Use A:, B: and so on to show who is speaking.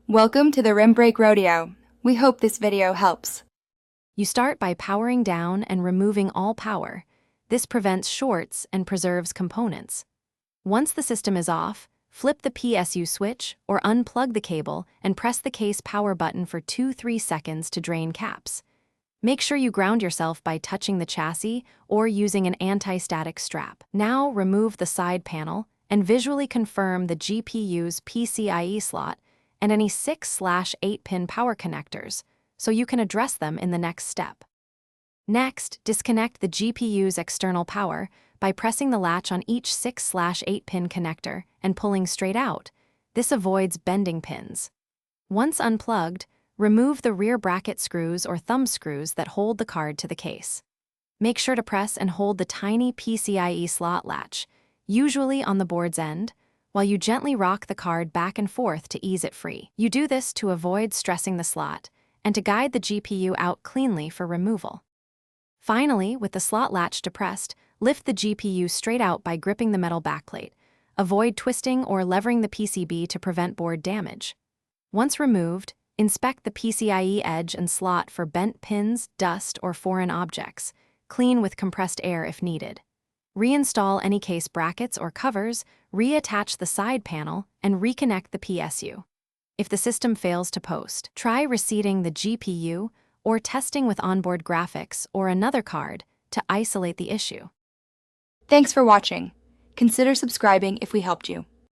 A: Welcome to the Rim Brake Rodeo. We hope this video helps.
B: You start by powering down and removing all power. This prevents shorts and preserves components. Once the system is off, flip the PSU switch or unplug the cable and press the case power button for 2-3 seconds to drain caps. Make sure you ground yourself by touching the chassis or using an anti-static strap. Now remove the side panel and visually confirm the GPU's PCIe slot and any 6/8-pin power connectors, so you can address them in the next step. Next, disconnect the GPU's external power by pressing the latch on each 6/8-pin connector and pulling straight out. This avoids bending pins. Once unplugged, remove the rear bracket screws or thumb screws that hold the card to the case. Make sure to press and hold the tiny PCIe slot latch, usually on the board's end, while you gently rock the card back and forth to ease it free. You do this to avoid stressing the slot and to guide the GPU out cleanly for removal. Finally, with the slot latch depressed, lift the GPU straight out by gripping the metal backplate. Avoid twisting or levering the PCB to prevent board damage. Once removed, inspect the PCIe edge and slot for bent pins, dust, or foreign objects. Clean with compressed air if needed. Reinstall any case brackets or covers, reattach the side panel, and reconnect the PSU. If the system fails to post, try reseating the GPU or testing with onboard graphics or another card to isolate the issue.
A: Thanks for watching. Consider subscribing if we helped you.